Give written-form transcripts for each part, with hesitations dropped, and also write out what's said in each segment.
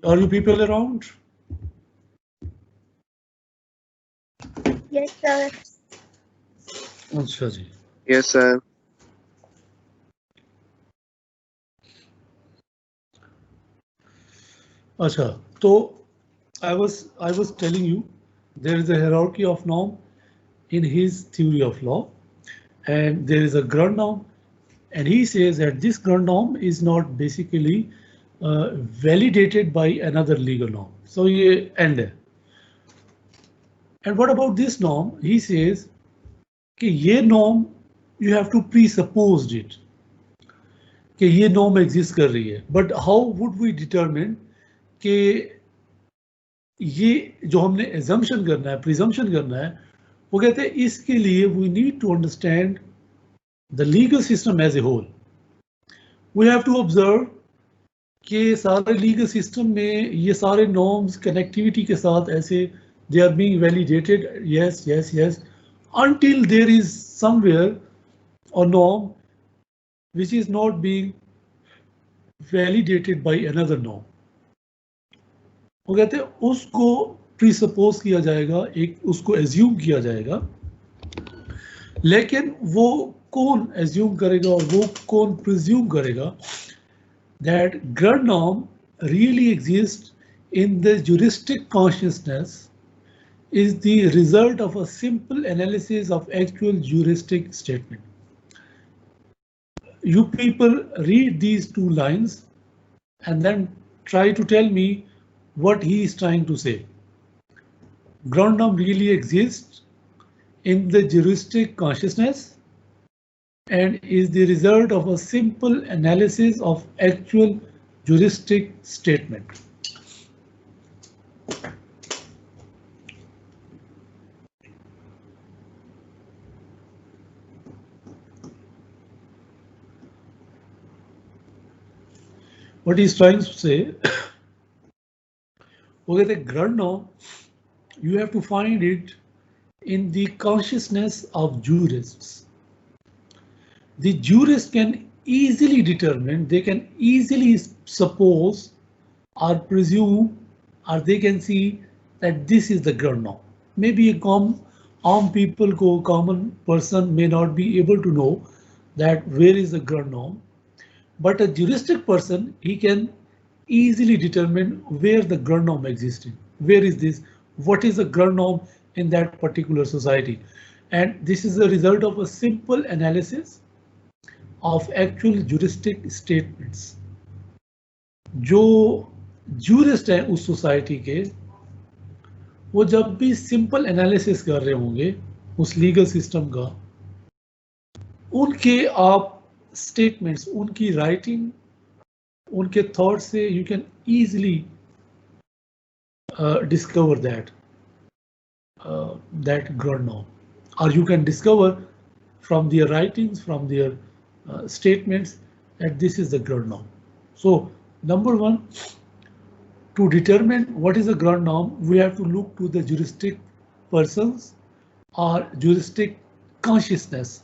Are you people around? Yes, sir. अच्छा जी. Yes, sir. अच्छा, तो I was telling you there is a hierarchy of norm in his theory of law, and there is a ground norm, and he says that this ground norm is not basically validated by another legal norm. So ये end है. And what about this norm? He says कि ये norm you have to presuppose it कि ये norm exist कर रही है. But how would we determine कि ये जो हमने assumption करना है, presumption करना है, वो कहते हैं इसके लिए we need to understand the legal system as a whole. We have to observe कि सारे लीगल सिस्टम में ये सारे नॉर्म्स कनेक्टिविटी के साथ ऐसे they are being validated, yes yes yes, until there is somewhere a norm which is not being validated by another norm. वो कहते हैं उसको प्रीसपोज किया जाएगा, एक उसको एज्यूम किया जाएगा, लेकिन वो कौन एज्यूम करेगा और वो कौन प्रिज्यूम करेगा that ground norm really exists in the juristic consciousness is the result of a simple analysis of actual juristic statement. You people read these two lines and then try to tell me what he is trying to say. Ground norm really exists in the juristic consciousness and is the result of a simple analysis of actual juristic statement. What he's trying to say, okay, the ground norm, you have to find it in the consciousness of jurists. The jurist can easily determine, they can easily suppose or presume, or they can see that this is the ground norm. Maybe a common people, common person may not be able to know that where is the ground norm, but a juristic person, he can easily determine where the ground norm exists. Where is this? What is the ground norm in that particular society? And this is the result of a simple analysis of actual juristic statements. जो jurist हैं उस society के, वो जब भी simple analysis कर रहे होंगे उस legal system का, उनके आप statements, उनकी writing, उनके thoughts से you can easily discover that ground norm, or you can discover from their writings, from their statements that this is the ground norm. So number one, to determine what is the ground norm, we have to look to the juristic persons or juristic consciousness,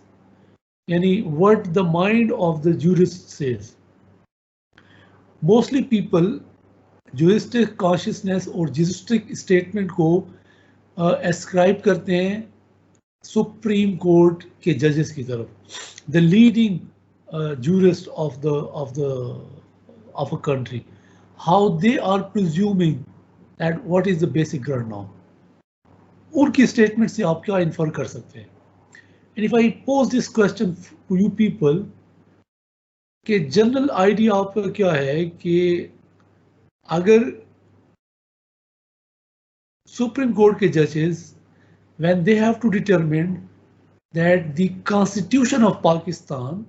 yani what the mind of the jurist says. Mostly people juristic consciousness और juristic statement को ascribe करते हैं Supreme Court के judges की तरफ, the leading jurist of a country, how they are presuming that what is the basic ground norm. उनकी statement से आप क्या infer कर सकते हैं? And if I pose this question to you people, कि general idea आपका क्या है कि अगर Supreme Court के judges, when they have to determine that the Constitution of Pakistan,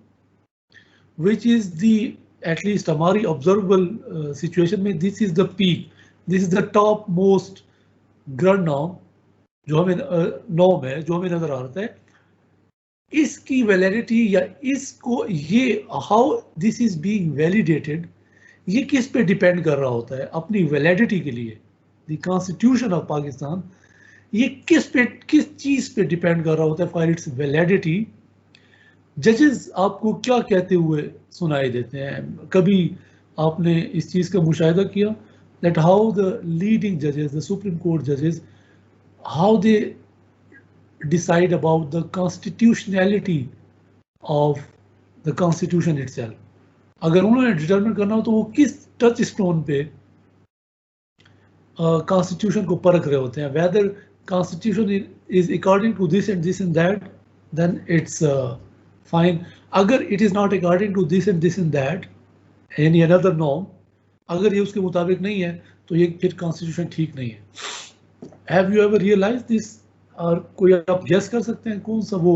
which is the, at least हमारी observable situation में, this is the peak, this is the top most ground norm जो हमें norm है, जो हमें नजर आ रहा है, इसकी validity या इसको ये how this is being validated, ये किस पे depend कर रहा होता है अपनी validity के लिए. The Constitution of Pakistan, ये किस चीज पे डिपेंड कर रहा होता है फॉर इट्स वैलिडिटी. जजेस आपको क्या कहते हुए सुनाई देते हैं? कभी आपने इस चीज का मुशाहिदा किया? that how the leading judges, the Supreme Court judges, how they decide about the constitutionality of the Constitution itself. अगर उन्होंने डिटरमिन करना हो तो वो किस टच स्टोन पे कॉन्स्टिट्यूशन को परख रहे होते हैं, whether constitution is according to this and that, then it's fine. अगर it is not according to this and that any another norm, अगर ये उसके मुताबिक नहीं है तो ये फिर कॉन्स्टिट्यूशन ठीक नहीं है. Have you ever realise this? और कोई आप गेस कर सकते हैं कौन सा वो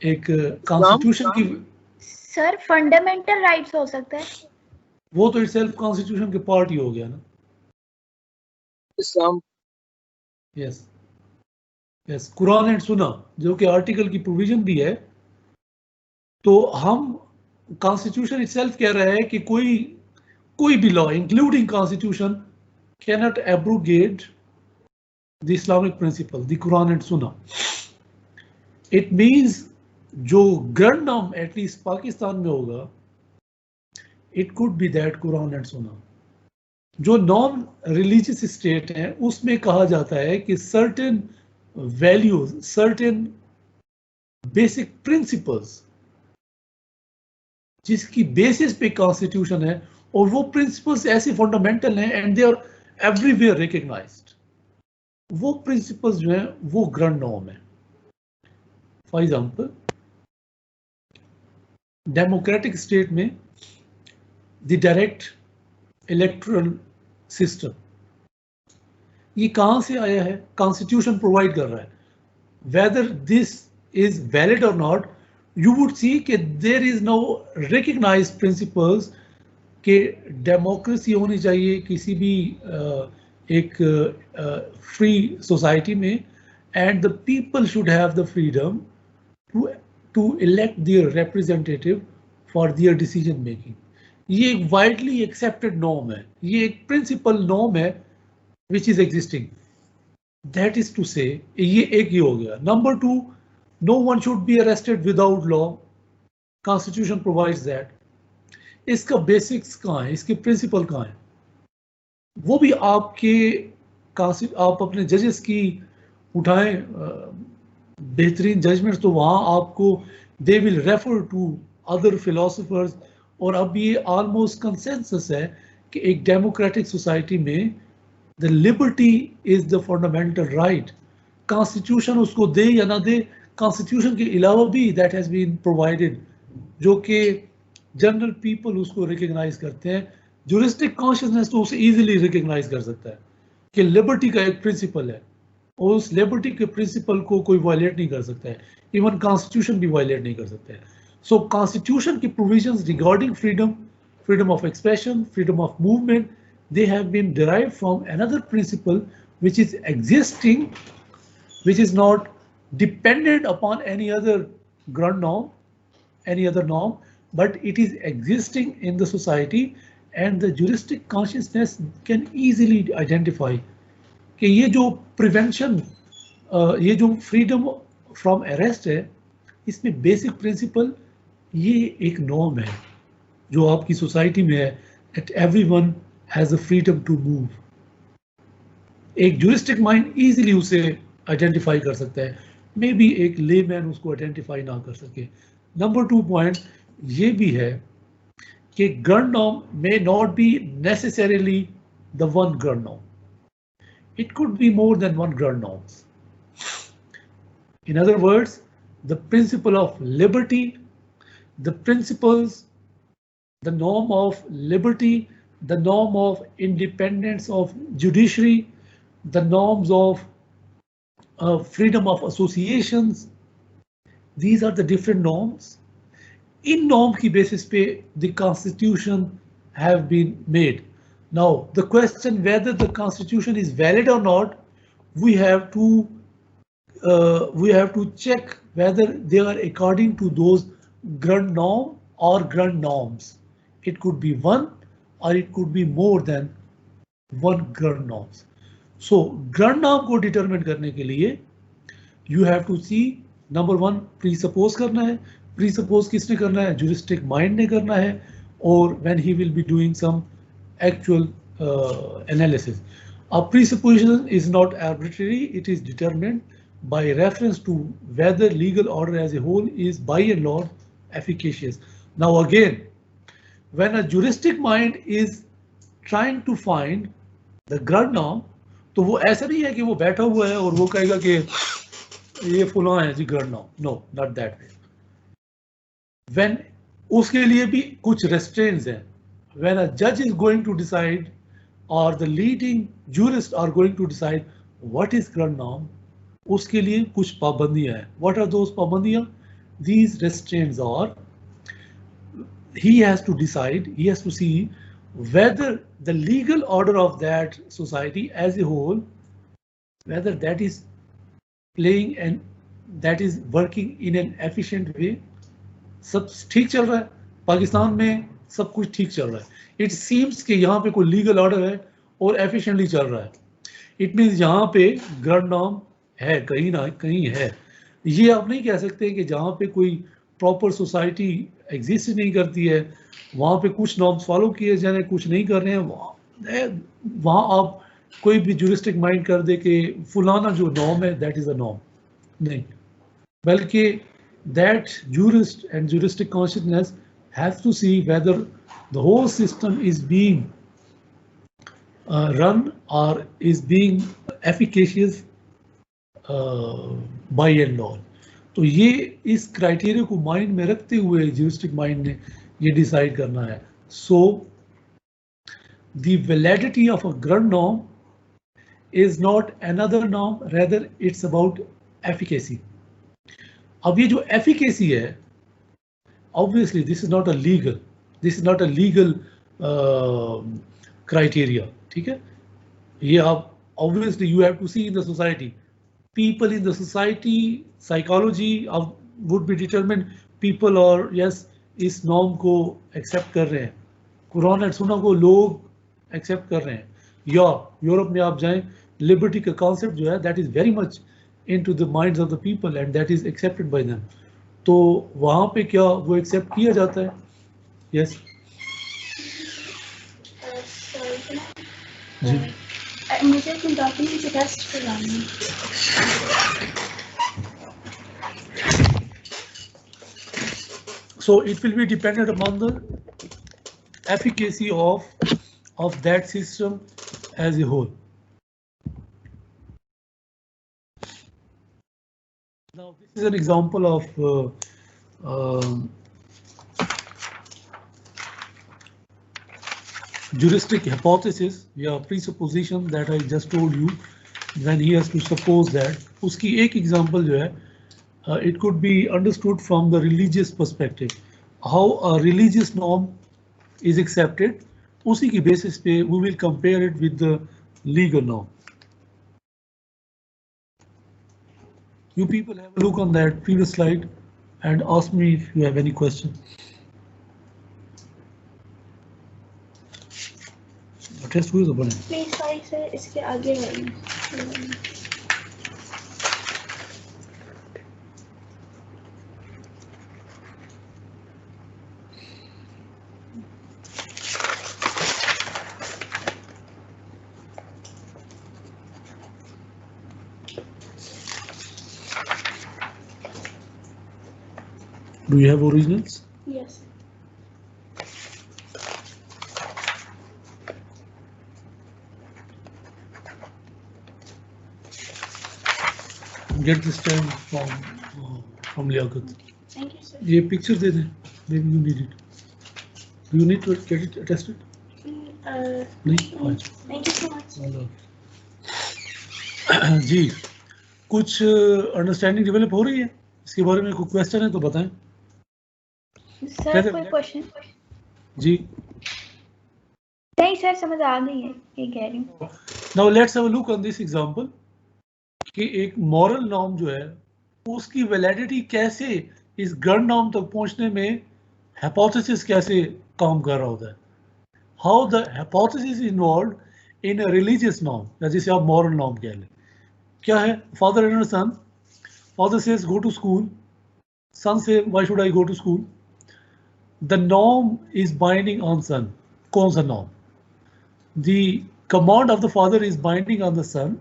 एक कॉन्स्टिट्यूशन की? सर फंडामेंटल राइट्स हो सकता है. वो तो इटसेल्फ कॉन्स्टिट्यूशन के पार्ट ही हो गया ना. इस्लाम. Yes yes, Quran and Sunnah जो कि आर्टिकल की प्रोविजन भी है. तो हम कॉन्स्टिट्यूशन इटसेल्फ कह रहा है कि कोई भी law including constitution can not abrogate the Islamic principle, the Quran and Sunnah. It means जो ग्रैंड नॉर्म एटलीस्ट पाकिस्तान में होगा, it could be that Quran and Sunnah. जो नॉन रिलीजियस स्टेट है उसमें कहा जाता है कि certain values, certain basic principles जिसकी बेसिस पे कॉन्स्टिट्यूशन है, और वो प्रिंसिपल्स ऐसे फंडामेंटल हैं and they are everywhere recognised. वो प्रिंसिपल्स जो हैं वो ग्रैंड नॉर्म है. फॉर एग्जांपल डेमोक्रेटिक स्टेट में द डायरेक्ट इलेक्टोरल सिस्टम, ये कहां से आया है? कॉन्स्टिट्यूशन प्रोवाइड कर रहा है. वेदर दिस इज वैलिड और नॉट, you would see कि there is no recognized principles कि डेमोक्रेसी होनी चाहिए किसी भी एक फ्री सोसाइटी में, and the people should have the freedom to elect their representative for their decision making. ये एक widely accepted norm है, ये एक principal norm है which is existing. That is to say, ये एक ही हो गया. Number 2, no one should be arrested without law. Constitution provides that. इसका बेसिक्स कहाँ है, इसके प्रिंसिपल कहाँ है? वो भी आप अपने जजेस की उठाएं बेहतरीन जजमेंट्स, तो वहाँ आपको they will refer to other philosophers. और अब ये ऑलमोस्ट कंसेंसस है कि एक डेमोक्रेटिक सोसाइटी में the liberty is the fundamental right. Constitution उसको दे या ना दे, कॉन्स्टिट्यूशन के अलावा भी दैट हैज़ बीन प्रोवाइडेड, जो कि जनरल पीपल उसको रिकग्नाइज करते हैं. ज्यूरिस्टिक कॉन्शियसनेस तो उसे इजीली रिकग्नाइज कर सकता है कि लिबर्टी का एक प्रिंसिपल है, और उस लिबर्टी के प्रिंसिपल को कोई वायलेट नहीं कर सकता है. इवन कॉन्स्टिट्यूशन भी वायलेट नहीं कर सकता है. सो कॉन्स्टिट्यूशन की provisions regarding freedom of expression, freedom of movement, they have been derived from another principle which is existing, which is not dependent upon any other ground norm, any other norm, but it is existing in the society, and the juristic consciousness can easily identify कि ये जो prevention, ये जो freedom from arrest है, इसमें basic principle ये एक norm है जो आपकी society में है, that everyone has the freedom to move. एक juristic mind easily उसे identify कर सकता है, मे बी एक layman उसको identify ना कर सके. Number 2 point ये भी है कि ground norm may not be necessarily the one ground norm. It could be more than one ground norms. In other words, the principle of liberty, the principles, the norm of liberty, the norm of independence of judiciary, the norms of freedom of associations, these are the different norms. In norm ki basis pe the constitution have been made. Now the question whether the constitution is valid or not, we have to check whether they are according to those ground norm or ground norms. It could be one, or it could be more than one ground norms. So ground norm को determine करने के लिए you have to see, number 1 presuppose करना है. Presuppose किसने करना है? Juristic mind ने करना है, और when he will be doing some actual analysis. A presupposition is not arbitrary, it is determined by reference to whether legal order as a whole is by and large efficacious. Now again, when a juristic mind is trying to find the ground norm, तो वो ऐसा नहीं है कि वो बैठा हुआ है और वो कहेगा कि ये फुला है जी ground norm. No, not that way. When उसके लिए भी कुछ restraints हैं. When a judge is going to decide or the leading jurists are going to decide what is ground norm, उसके लिए कुछ पाबंदियां हैं. What are those पाबंदियां? These restraints are, he has to decide, he has to see whether the legal order of that society as a whole, whether that is playing and that is working in an efficient way. सब ठीक चल रहा है, पाकिस्तान में सब कुछ ठीक चल रहा है. It seems कि यहाँ पे कोई legal order है और efficiently चल रहा है. It means यहाँ पे ground norm है, कहीं ना कहीं है. ये आप नहीं कह सकते कि जहाँ पे कोई प्रॉपर सोसाइटी एग्जिस्ट नहीं करती है, वहाँ पे कुछ नॉर्म्स फॉलो किए जा रहे हैं, कुछ नहीं कर रहे हैं, वहाँ आप कोई भी जुरिस्टिक माइंड कर दे कि फुलाना जो नॉर्म है दैट इज अ नॉर्म, नहीं, बल्कि that jurist and juristic consciousness has to see whether the whole system is being run or is being efficacious by and large. तो ये इस क्राइटेरिया को माइंड में रखते हुए ज्यूरिस्टिक माइंड ने ये डिसाइड करना है. So the validity of a ground norm is not another norm, rather it's about efficacy. अब ये जो एफिकेसी है, obviously this is not a legal criteria. ठीक है, ये आप obviously you have to see in the society. People in the society, psychology would be determined. People और yes इस norm को accept कर रहे हैं, कुरान और सुन्ना को लोग accept कर रहे हैं. या यूरोप में आप जाएं, liberty का concept जो है that is very much into the minds of the people and that is accepted by them. तो वहाँ पे क्या वो accept किया जाता है? Yes. जी. मुझे अपने डॉक्यूमेंट से टेस्ट करवाना है. So it will be dependent upon the efficacy of that system as a whole. Now this is an example of juristic hypothesis या presupposition that I just told you when he has to suppose that. उसकी एक example जो है, it could be understood from the religious perspective, how a religious norm is accepted. उसी की basis पे we will compare it with the legal norm. You people have a look on that previous slide and ask me if you have any question. Test हुई तो बने. Please sorry sir, इसके आगे वाली. Do you have originals? Yes. Get this time from Liaquat. Thank you, sir. ये picture दे दें. Maybe you need it. Do you need to get it attested? नहीं. Thank you so much. जी, कुछ understanding develop हो रही है? इसके बारे में कोई क्वेश्चन है तो बताएं. सर कोई क्वेश्चन? जी. नहीं सर, समझ आ गई है ये कह रही हूँ. Now let's have a look on this example. कि एक मॉरल नॉर्म जो है उसकी वैलिडिटी कैसे इस ग्राउंड नॉर्म तक पहुंचने में हाइपोथेसिस कैसे काम कर रहा होता है. How the hypothesis involved in a religious norm, या जिसे आप मॉरल नॉर्म कह लें. क्या है? Father and son. Father says go to school, son say why should I go to school. The norm is binding on son. कौन सा norm? the command of the father is binding on the son,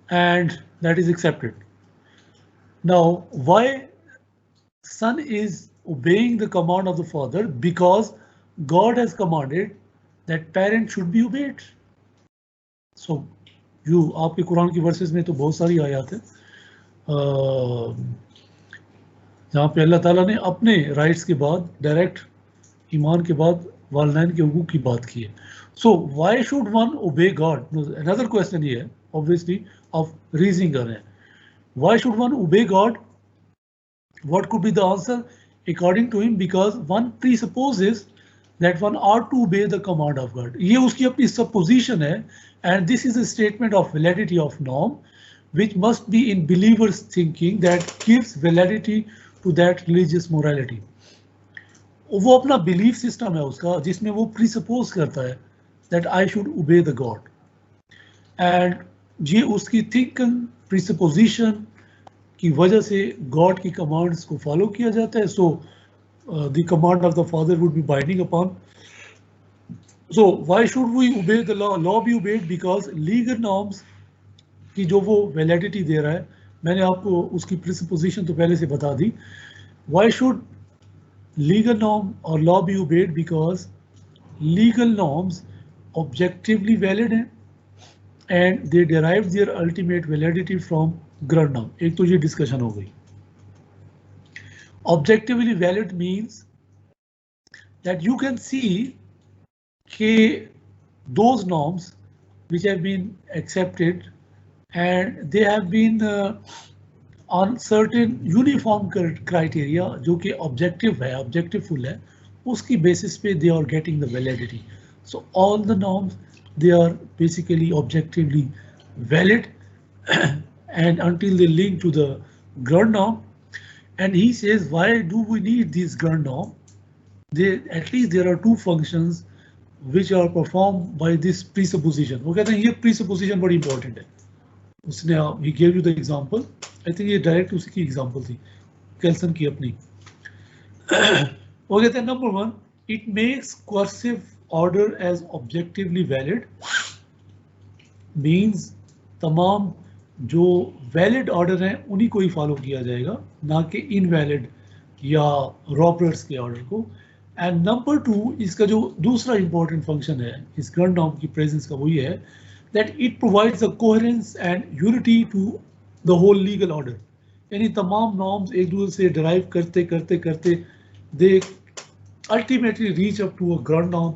and that is accepted. Now, why son is obeying the command of the father? Because God has commanded that parent should be obeyed. So, आपके कुरान की versus में तो बहुत सारी आयत है जहाँ पे अल्लाह ताला ने अपने राइट्स के बाद डायरेक्ट ईमान के बाद वालिदैन के हुकूक की बात की है. So why should one obey God? Another question ये है ऑब्वियसली ऑफ रीजनिंग कर रहे हैं. Why should one obey God? What could be the answer? According to him, because one presupposes that one ought to obey the command of God. ये उसकी अपनी supposition है, and this is a statement of validity of norm, which must be in believers' thinking that gives validity to that religious morality. वो अपना belief system है उसका, जिसमें वो presuppose करता है that I should obey the God. And ये उसकी thinking presupposition की वजह से गॉड की कमांड्स को फॉलो किया जाता है. So the command of the father would be binding upon. So why should we obey the law? Law be obeyed because legal norms की जो वो वैलिडिटी दे रहा है, मैंने आपको उसकी प्रिसपोजिशन तो पहले से बता दी. व्हाई शुड लीगल नॉर्म और law be obeyed? Because legal norms objectively valid हैं and they derive their ultimate validity from ground norm. एक तो ये डिस्कशन हो गई. Objectively valid means that you can see कि those norms which have been accepted and they have been on certain uniform criteria जो कि objective है, objectiveful है, उसकी basis पे they are getting the validity. So all the norms, they are basically objectively valid and until they link to the ground norm. And he says, why do we need this ground norm? At least there are two functions which are performed by this presupposition. वो कहते हैं ये presupposition बड़ी important है. उसने he gave you the example. I think ये direct उसी की example थी, केल्सन की अपनी. वो कहते हैं number one, it makes coercive order as objectively valid. Means तमाम जो valid order हैं उन्हीं को ही follow किया जाएगा, ना कि invalid या Roberts के order को. And number two, इसका जो दूसरा important function है इस ground norm की presence का वो ये है that it provides a coherence and unity to the whole legal order. यानी तमाम norms एक दूसरे से derive करते करते करते they ultimately reach up to a ground norm.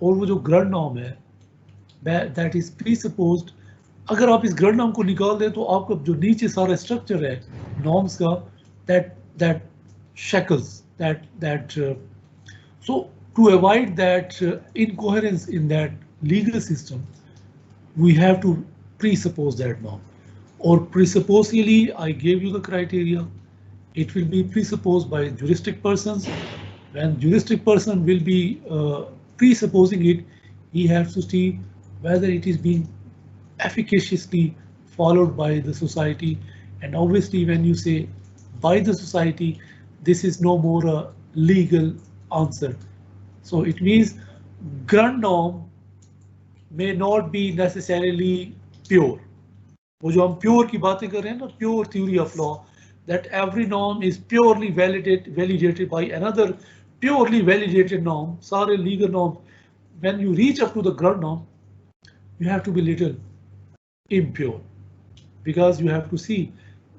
और वो जो ग्रंड नॉर्म है दैट इज प्रीसपोज्ड. अगर आप इस ग्रंड नॉर्म को निकाल दें तो आपका जो नीचे सारा स्ट्रक्चर है नॉर्म्स का that shackles that so to avoid that incoherence in that legal system we have to presuppose that norm. और प्रीसपोज के लिए I gave you the criteria. It will be presupposed by juristic persons. When juristic person will be presupposing it, he has to see whether it is being efficaciously followed by the society. And obviously when you say by the society, this is no more a legal answer. So it means ground norm may not be necessarily pure. वो जो हम pure की बातें कर रहे हैं ना, pure theory of law, that every norm is purely validated by another purely validated norm. सारे legal norms, when you reach up to the ground norm, you have to be little impure because you have to see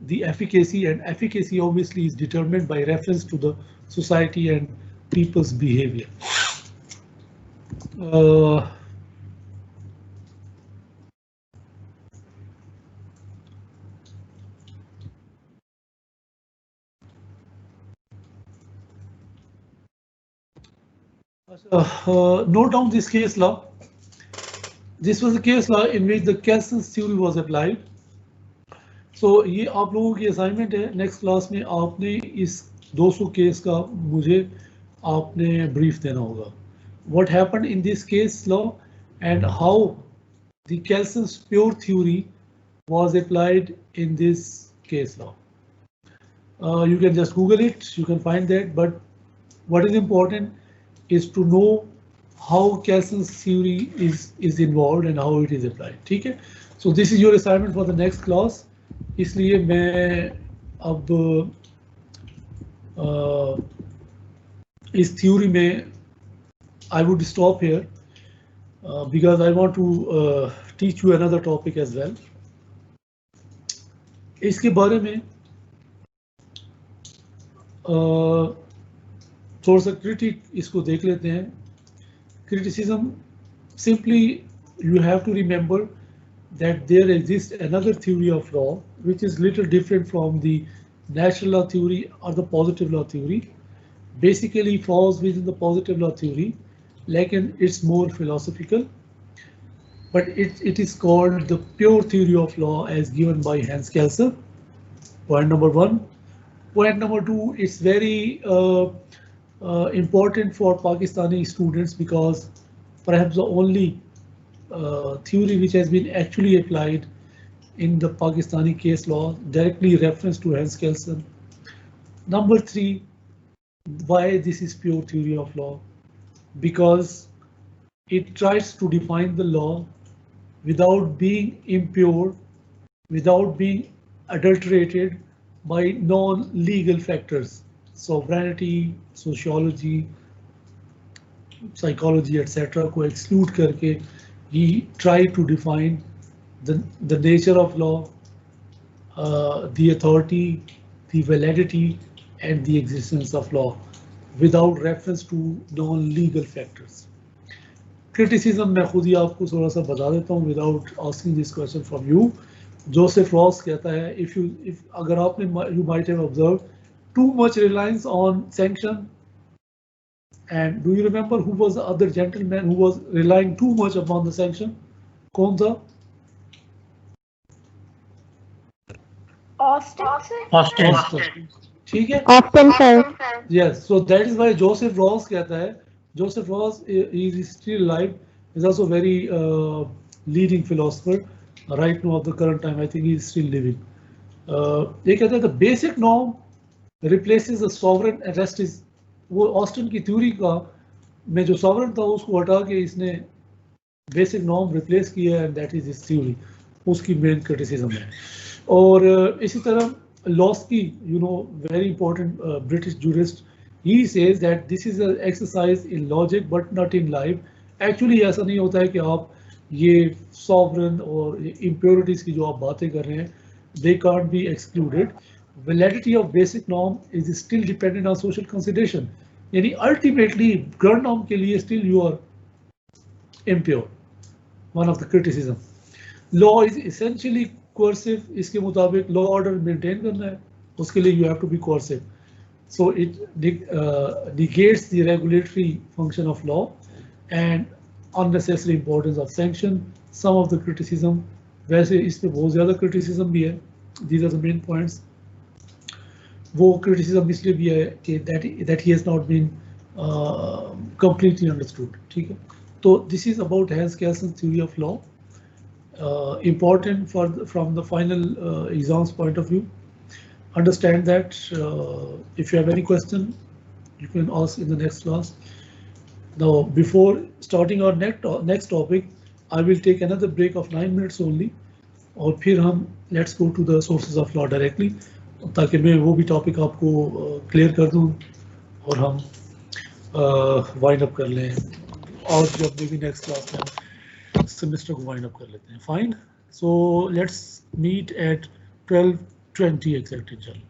the efficacy, and efficacy obviously is determined by reference to the society and people's behavior. Note down this case law. This was a case law in which the Kelson's theory was applied. So ये आप लोगों की assignment है. Next class में आपने इस 200 case का मुझे आपने brief देना होगा. What happened in this case law and how the Kelson's pure theory was applied in this case law. You can just Google it. You can find that. But what is important is to know how Kelsen's theory is involved and how it is applied. ठीक है, so this is your assignment for the next class. इसलिए मैं अब इस theory में I would stop here because I want to teach you another topic as well. इसके बारे में थोड़ा सा क्रिटिक इसको देख लेते हैं. Criticism, simply you have to remember that there exists another theory of law which is little different from the natural law theory or the positive law theory. Basically falls within the positive law theory, like it's more philosophical, but it is called the pure theory of law as given by Hans Kelsen. Point number one. Point number two, it's very important for Pakistani students because perhaps the only theory which has been actually applied in the Pakistani case law, directly reference to Hans Kelsen. Number three, why this is pure theory of law? Because it tries to define the law without being impure, without being adulterated by non-legal factors, sovereignty, sociology, psychology, etc. को exclude करके he tried to define the nature of law, the authority, the validity, and the existence of law without reference to non-legal factors. Criticism मैं खुद ही आपको थोड़ा सा बता देता हूँ without asking this question from you. Joseph Ross कहता है if अगर आपने you might have observed too much reliance on sanction. And do you remember who was the other gentleman who was relying too much upon the sanction? कौन था? Austin. ठीक है. Austin sir. Yes, so that is why Joseph Ross कहता है. Joseph Ross is still alive. He's also very leading philosopher right now of the current time. I think he is still living. ये कहता है the basic norm replaces the sovereign and rest is. वो Austin की theory का में जो sovereign था उसको हटा के इसने बेसिक नॉर्म रिप्लेस किया and that is his theory. उसकी मेन क्रिटिसिज्म है. और इसी तरह Laski, you know, very important British jurist, he says that this is a exercise in logic but not in life. Actually ऐसा नहीं होता है कि आप ये सॉवरेन और इम्प्योरिटीज की जो आप बातें कर रहे हैं, they can't be excluded. Validity of basic norm is still dependent on social consideration. यानी ultimately ground norm के लिए still you are impure. One of the criticism. Law is essentially coercive. इसके मुताबिक law order maintain करना है, उसके लिए you have to be coercive. So it negates the regulatory function of law and unnecessary importance of sanction. Some of the criticism, वैसे इस पे बहुत ज़्यादा criticism भी है. These are the main points. वो criticism इसलिए भी है कि that he has not been completely understood. ठीक है. तो this is about Hans Kelsen's theory of law. Important from the final exams point of view. Understand that if you have any question, you can ask in the next class. Now, before starting our next topic, I will take another break of 9 minutes only. और फिर हम let's go to the sources of law directly, ताकि मैं वो भी topic आपको clear कर दूं और हम वाइंड अप कर लें, और जब भी नेक्स्ट क्लास में हम सेमेस्टर को वाइंड अप कर लेते हैं. Fine. So let's meet at 12:20 exactly. चलो.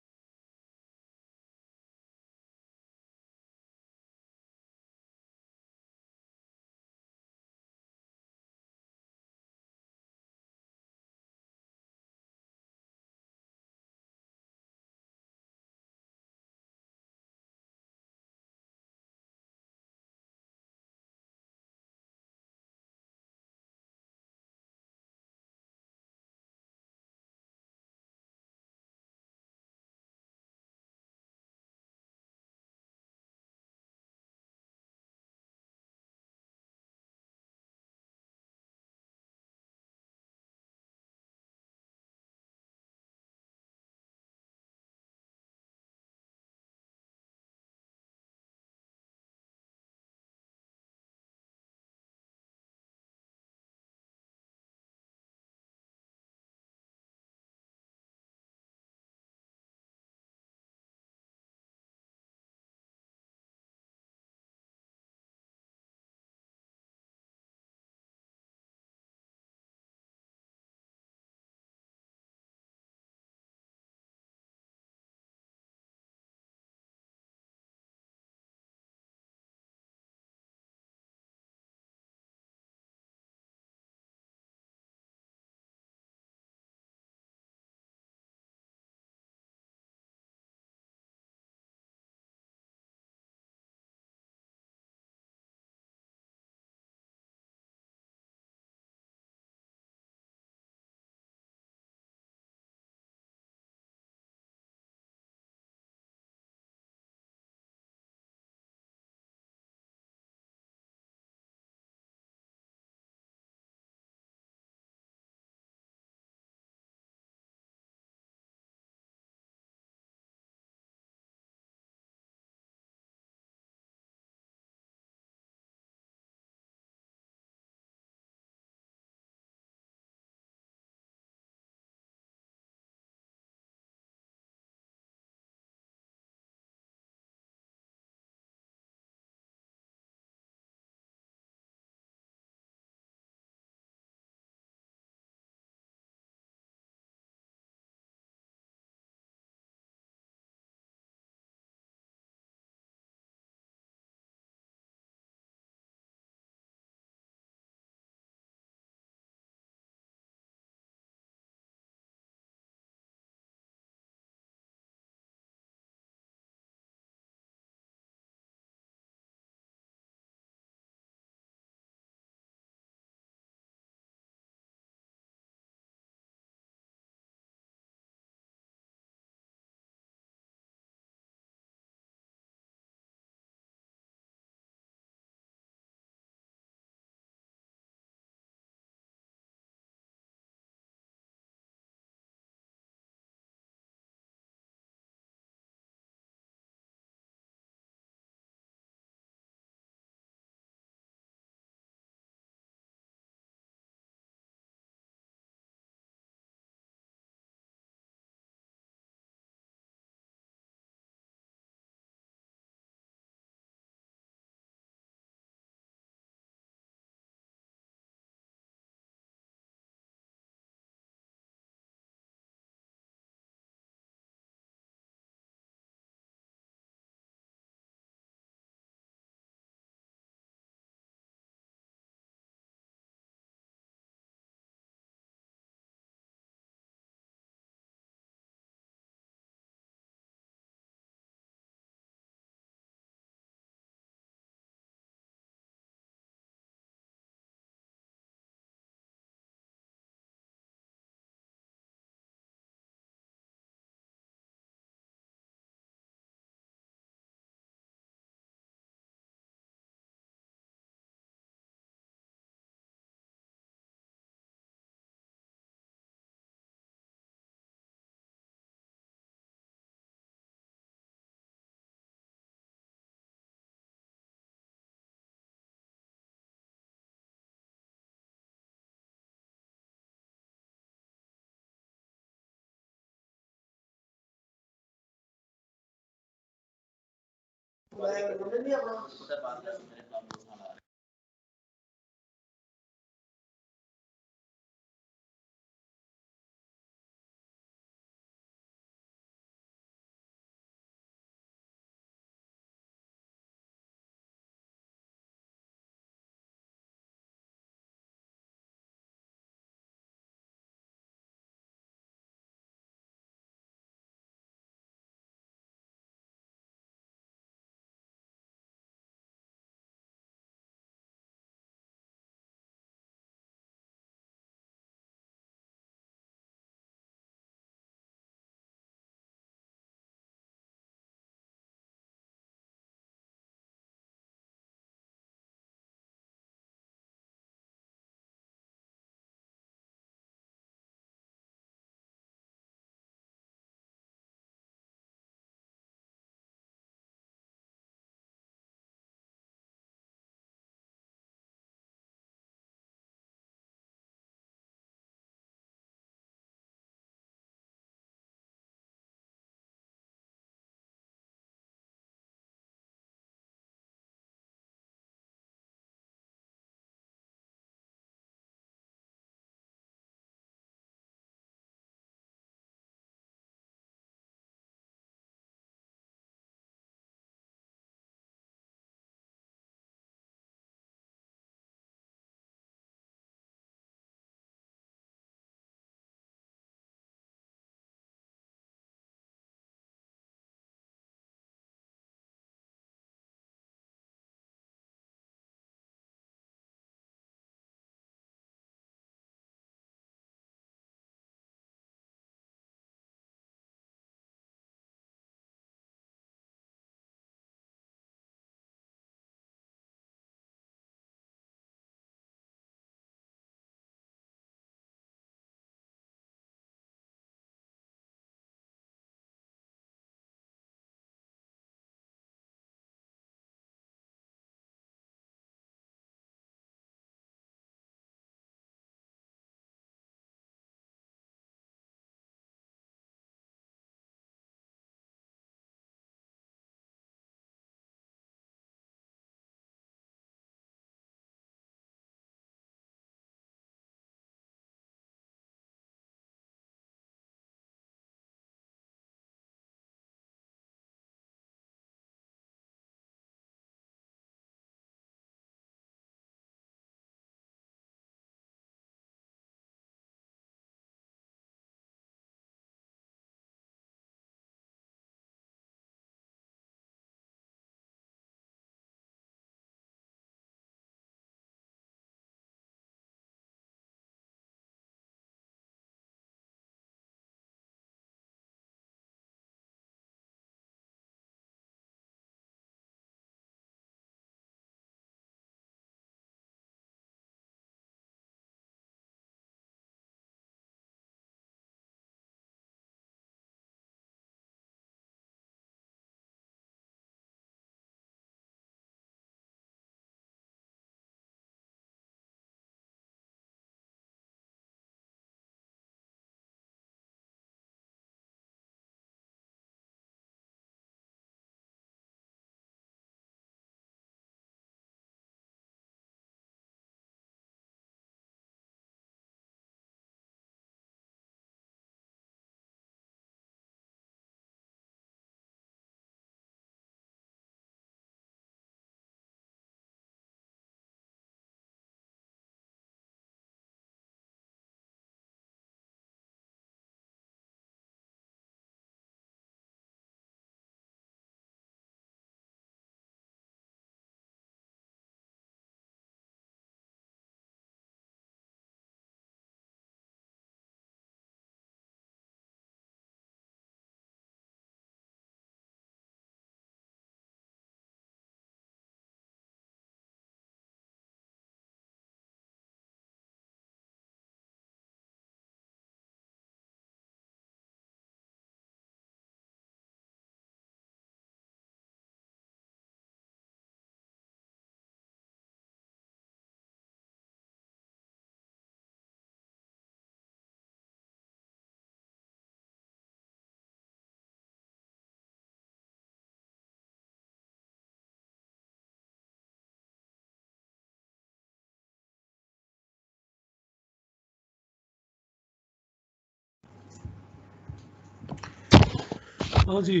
हाँ जी,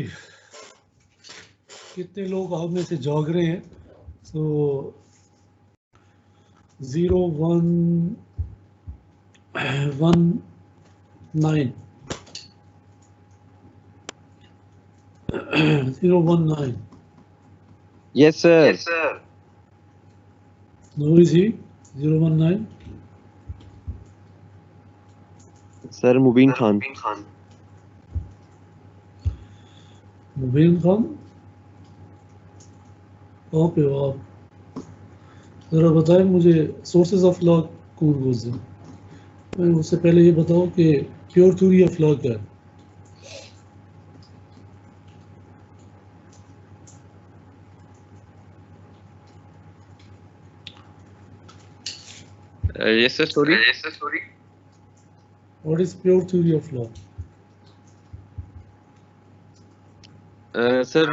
कितने लोग आप में से जाग रहे हैं? सो 0119 019. Yes, sir. Yes, sir. Who is he? 019. Sir, Mubin Khan. Mubin Khan. मुबीन खान, कहाँ पे हो आप? ज़रा बताएं मुझे सोर्सेज ऑफ लॉ कौन कौन से? उससे पहले ये बताओ कि प्योर थ्योरी ऑफ लॉ क्या है? Yes, sir. Sorry. Yes, sir. Sorry. What is pure theory of law? Sir,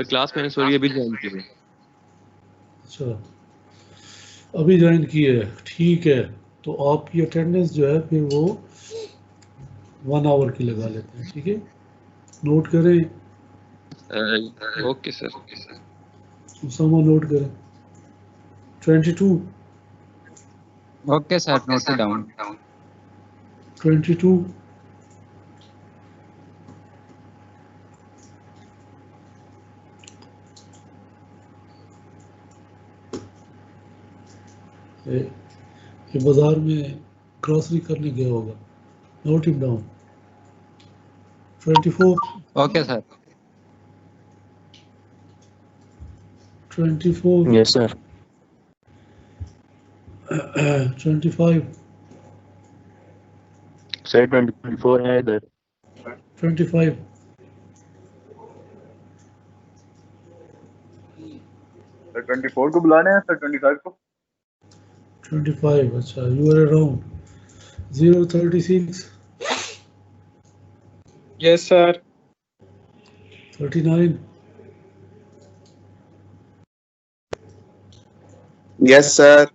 class मैंने सॉरी अभी ज्वाइन की है. अच्छा, अभी ज्वाइन की है, ठीक है. तो आपकी अटेंडेंस जो है फिर वो 1 आवर की लगा लेते हैं, ठीक है? नोट करें. Okay sir. उसामा नोट करें. 22. Okay, sir. Note it down. 22. ये बाजार में ग्रोसरी करने गया होगा. Note it down. 24. Okay, sir. 24. Yes, sir. 25. Sir, 24 है इधर. 25. सर 24 को बुलाने हैं, सर 25 को. 25. अच्छा, you are around. 036. Yes, sir. 39. Yes, sir.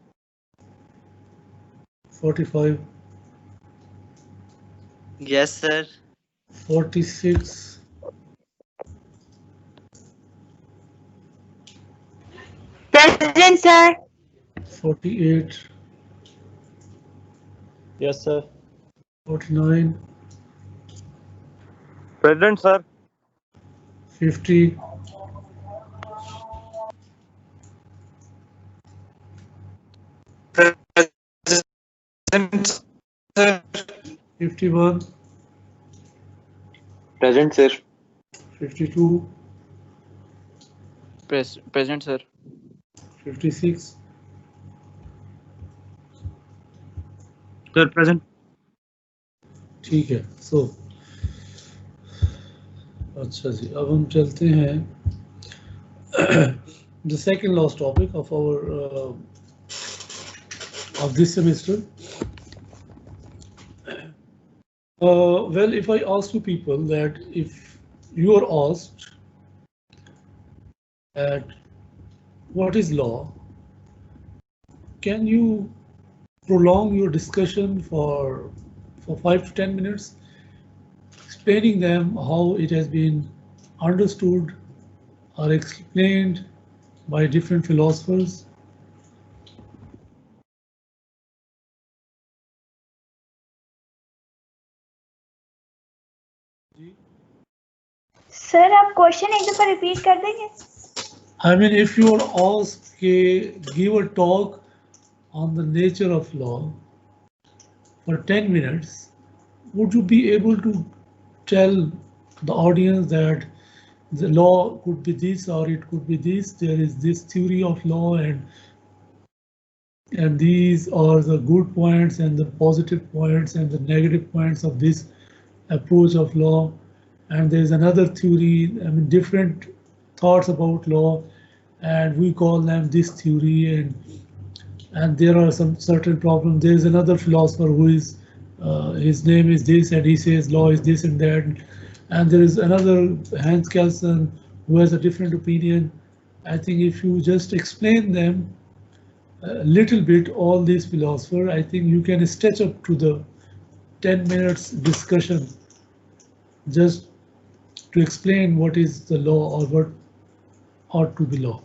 45. Yes, sir. 46. Present, sir. 48. Yes, sir. 49. Present, sir. 50. 51. Present, sir. 52. Present, sir. 56. Sir, present. ठीक है. सो अच्छा जी, अब हम चलते हैं the second last topic of our of this semester. Well, if I ask you people that if you are asked that what is law, can you prolong your discussion for 5 to 10 minutes, explaining them how it has been understood or explained by different philosophers? Sir आप question एक दफा repeat कर देंगे? I mean, if you are asked to give a talk on the nature of law for 10 minutes, would you be able to tell the audience that the law could be this or it could be this, there is this theory of law, and these are the good points and the positive points and the negative points of this approach of law, and there is another theory, I mean different thoughts about law, and we call them this theory, and there are some certain problems. There is another philosopher who is his name is this and he says law is this and that, and there is another Hans Kelsen who has a different opinion. I think if you just explain them a little bit, all these philosophers, I think you can stretch up to the 10 minutes discussion just to explain what is the law or what ought to be law.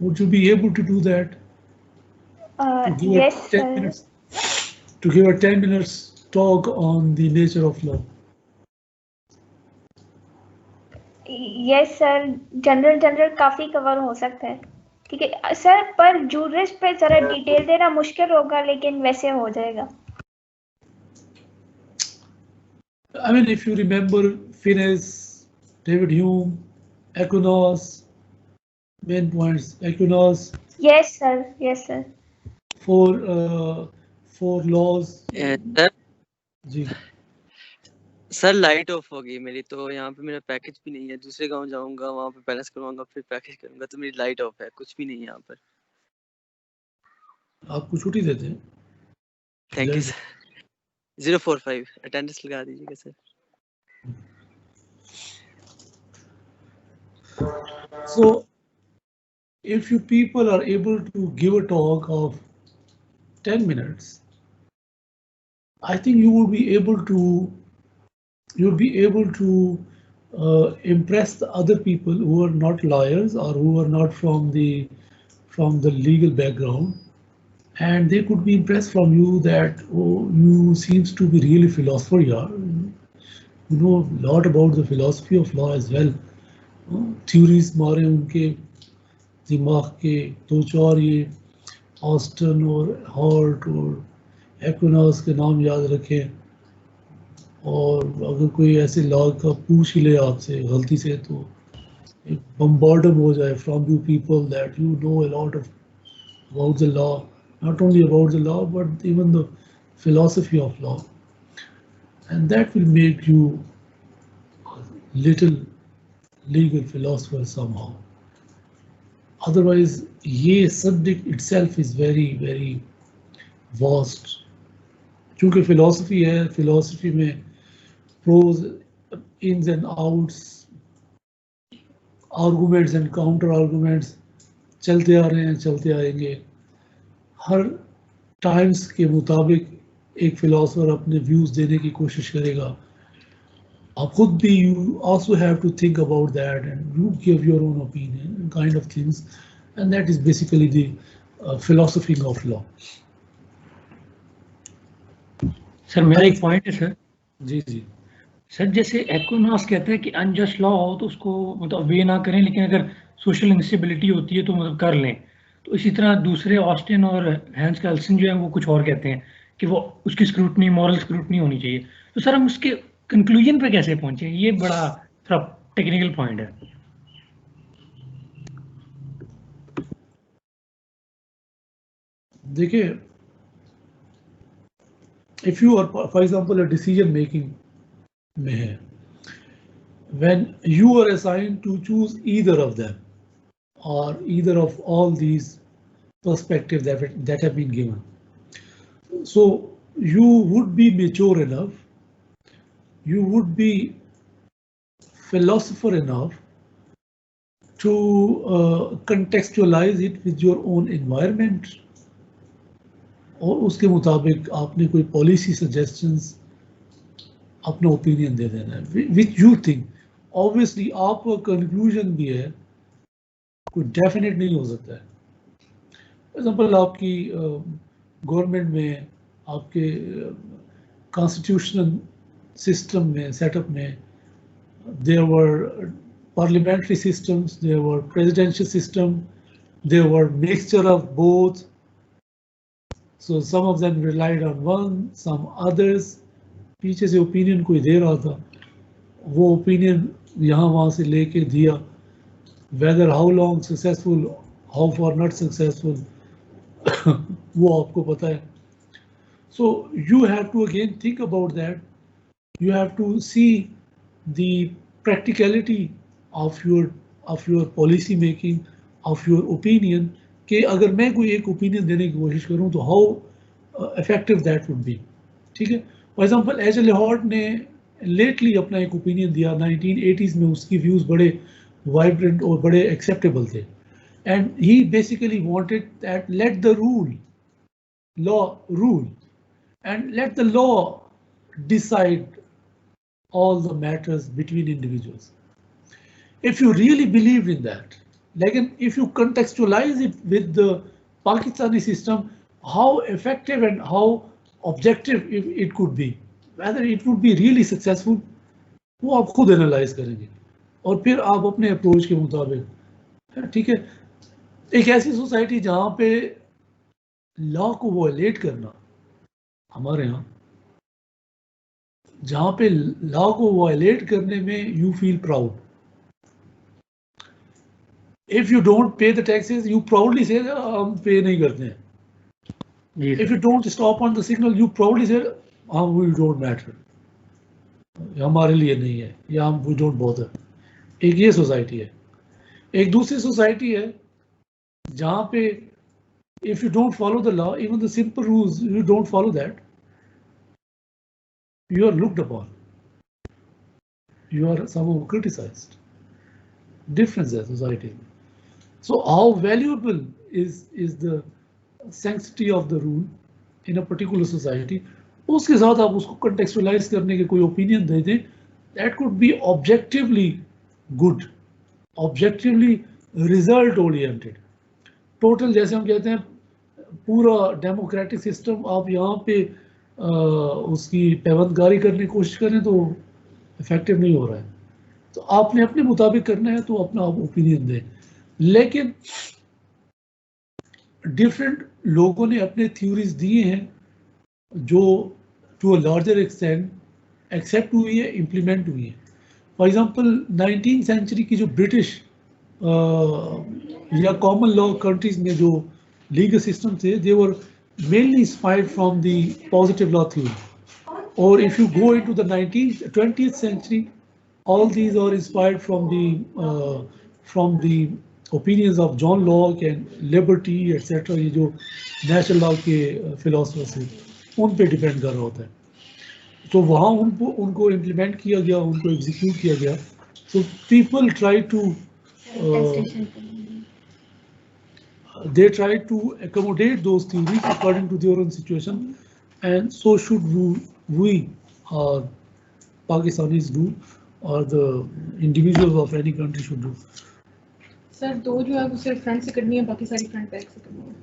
Would you be able to do that? To give Yes, a 10 sir. minutes, to give a 10 minutes talk on the nature of law. Yes, sir. General काफी cover हो सकता है. ठीक है sir, पर juris पे जरा detail देना मुश्किल होगा, लेकिन वैसे हो जाएगा. I mean, if you remember Finis, David Hume, Aquinas, main points, Aquinas. Yes, sir. Yes, sir. For laws. जी. सर लाइट ऑफ हो गई मेरी, तो यहाँ पे मेरा पैकेज भी नहीं है. दूसरे गांव जाऊंगा, वहाँ पे बैलेंस करवाऊंगा, फिर पैकेज करूंगा, तो मेरी लाइट ऑफ है, कुछ भी नहीं है यहाँ पर. आपको छुट्टी देते हैं. Thank you sir. 045 अटेंडेंस लगा दीजिएगा sir. So, if you people are able to give a talk of 10 minutes, I think you will be able to impress the other people who are not lawyers or who are not from the legal background, and they could be impressed from you that, oh, you seems to be really philosopher. Yeah, you know a lot about the philosophy of law as well. Theories मारे उनके दिमाग के दो चार, ये Austin और हॉर्ट और Aquinas के नाम याद रखें, और अगर कोई ऐसे लॉ का पूछ ही ले आपसे गलती से, तो एक बम्बार्डम हो जाए from you people that you know a lot of about the law, not only about the law but even the philosophy of law, and that will make you a little legal philosopher somehow. Otherwise, ये subject itself is very very vast. चूँकि philosophy है, philosophy में pros, ins and outs, arguments and counter arguments चलते आ रहे हैं, चलते आएंगे. हर times के मुताबिक एक फिलोसोफर अपने व्यूज देने की कोशिश करेगा. आप खुद भी, you also have to think about that and you give your own opinion kind of things, and that is basically the philosophy of law. Sir मेरा एक पॉइंट है सर. जी जी सर, जैसे एक्विनास कहता है कि अनजस्ट लॉ हो तो उसको मतलब वे ना करें, लेकिन अगर सोशल इंस्टेबिलिटी होती है तो मतलब कर लें. तो इसी तरह दूसरे ऑस्टिन और हैंस कैल्सन जो है वो कुछ और कहते हैं कि वो उसकी स्क्रूटनी, मॉरल स्क्रूटनी होनी चाहिए. तो सर हम उसके कंक्लूजन पे कैसे पहुंचे, ये बड़ा थोड़ा टेक्निकल पॉइंट है. देखिए, if you are for example a decision making में है, when you are assigned to choose either of them or either of all these perspectives that have been given, so you would be mature enough, you would be philosopher enough to contextualize it with your own environment, और उसके मुताबिक आपने कोई policy suggestions, अपना opinion दे देना है which you think. Obviously आपका conclusion भी है, कोई डेफिनेट नहीं हो सकता है. फॉर एग्जांपल आपकी गवर्नमेंट में, आपके कॉन्स्टिट्यूशनल सिस्टम में, सेटअप में, there were parliamentary systems, there were presidential system, there were mixture of both. So some of them relied on one, some others. पीछे से ओपिनियन कोई दे रहा था, वो ओपिनियन यहाँ वहाँ से लेके दिया. Whether how long successful, how far not successful, वो आपको पता है. So you have to again think about that. You have to see the practicality of your policy making, of your opinion, कि अगर मैं कोई एक ओपिनियन देने की कोशिश करूं तो how effective that would be. ठीक है. For example HL. हॉर्ट ने लेटली अपना एक ओपिनियन दिया 1980s में. उसकी व्यूज बड़े वाइब्रेंट और बड़े एक्सेप्टेबल थे, and he basically wanted that let the law rule and let the law decide all the matters between individuals. If you really believed in that, like if you contextualize it with the Pakistani system, how effective and how objective it could be, whether it would be really successful, वो आप खुद analyse करेंगे और फिर आप अपने approach के मुताबिक, ठीक है। एक ऐसी सोसाइटी जहां पे लॉ को वायलेट करना, हमारे यहाँ जहां पे लॉ को वायलेट करने में you feel proud, if you don't pay the taxes you proudly से हम पे नहीं करते हैं, if you don't stop on the signal you proudly से हम वी डोंट मैटर, हमारे लिए नहीं है या हम वी डोंट बॉदर। एक ये सोसाइटी है। एक दूसरी सोसाइटी है जहां पे if you don't follow the law, even the simple rules, you don't follow that, you are looked upon, you are somehow criticized. Difference है society में. So how valuable is the sanctity of the rule in a particular society? उसके साथ आप उसको contextualize करने के कोई opinion दे दें, that could be objectively good, objectively result oriented. Total जैसे हम कहते हैं पूरा डेमोक्रेटिक सिस्टम आप यहाँ पे उसकी पैबंदगारी करने की कोशिश करें तो इफेक्टिव नहीं हो रहा है, तो आपने अपने मुताबिक करना है तो अपना आप ओपिनियन दें। लेकिन डिफरेंट लोगों ने अपने थ्योरीज दिए हैं जो to a larger extent accept हुई है, इम्प्लीमेंट हुई है। फॉर एग्जांपल 19th सेंचुरी की जो ब्रिटिश या कॉमन लॉ कंट्रीज में जो लीगल सिस्टम थे, they were mainly inspired from the positive law theory, और if you go into the 20th century all these are inspired from the opinions of John Locke and liberty etc. ये जो natural law के philosophers हैं उन पे depend कर रहा होता है, तो वहाँ उनको इम्प्लीमेंट किया गया, उनको एग्जीक्यूट किया गया। So people try to they try to accommodate those theories according to their own situation, and so should we Pakistanis do, or the individuals of any country should do. Sir दो जो है वो सिर्फ front से करनी है, बाकी सारी फ्रंट बैक से करनी है।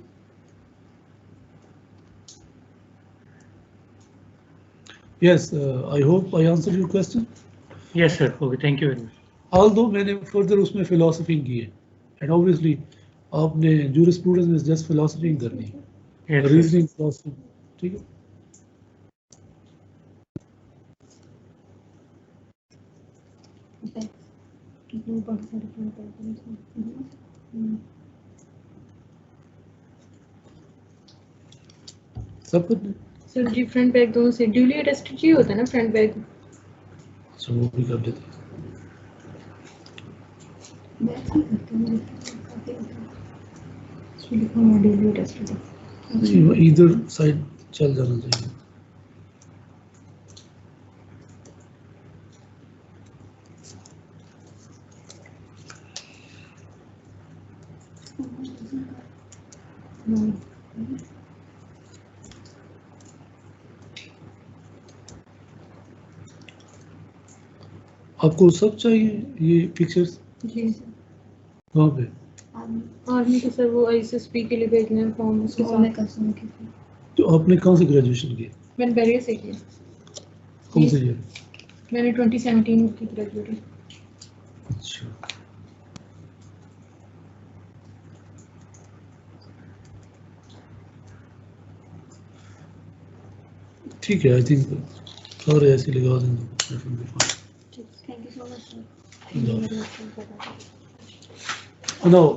Yes, I hope I answered your question. Yes sir, okay, thank you very much. Although मैंने further उसमें philosophy की है, and obviously आपने jurisprudence में just philosophy करनी है, Yes, sir. reasoning philosophy, ठीक है। सब कुछ सर जी फ्रंट बैक दोनों से ड्यूली अटेस्टेड चाहिए होता है ना फ्रंट बैक, सब वो भी कर देते हैं। ड्यूली अटेस्टेड इधर साइड चल जाना चाहिए। आपको सब चाहिए ये पिक्चर्स? जी सर। कहाँ पे? आर्मी के सर वो आईएसएसपी के लिए भेजने हैं फॉर्म, उसके साथ। तो आपने कहाँ से ग्रेजुएशन की? मैंने बैरियर से किया। कौन से ईयर? मैंने 2017 की ग्रेजुएट। अच्छा, ठीक है। आई थिंक सारे ऐसे लगा देंगे। Now,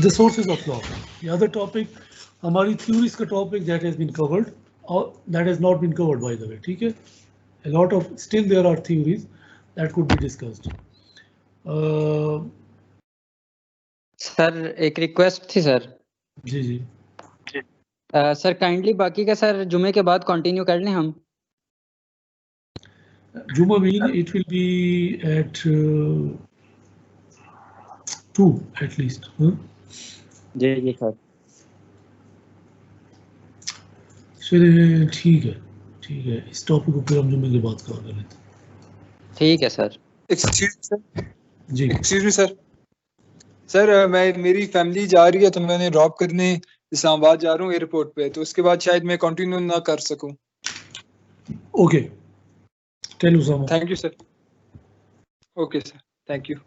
the sources of law. The other topic, हमारी theories का topic that has been covered, or that has not been covered by the way, ठीक है? A lot of still there are theories that could be discussed. Sir एक request थी sir. जी जी। Sir kindly बाकी का sir जुमे के बाद continue कर लें हम। Juma mean it will be at 2 at least. जी सर। चलिए ठीक है, ठीक है। इस टॉपिक को फिर हम जुम्मे के बाद कवर कर लेते हैं। ठीक है सर। जी एक्सक्यूज मी सर। सर मेरी फैमिली जा रही है तो मैंने ड्रॉप करने इस्लामाबाद जा रहा हूँ एयरपोर्ट पे, तो उसके बाद शायद मैं कंटिन्यू ना कर सकूं। Okay, tell Usama. Thank you sir. Okay sir, thank you.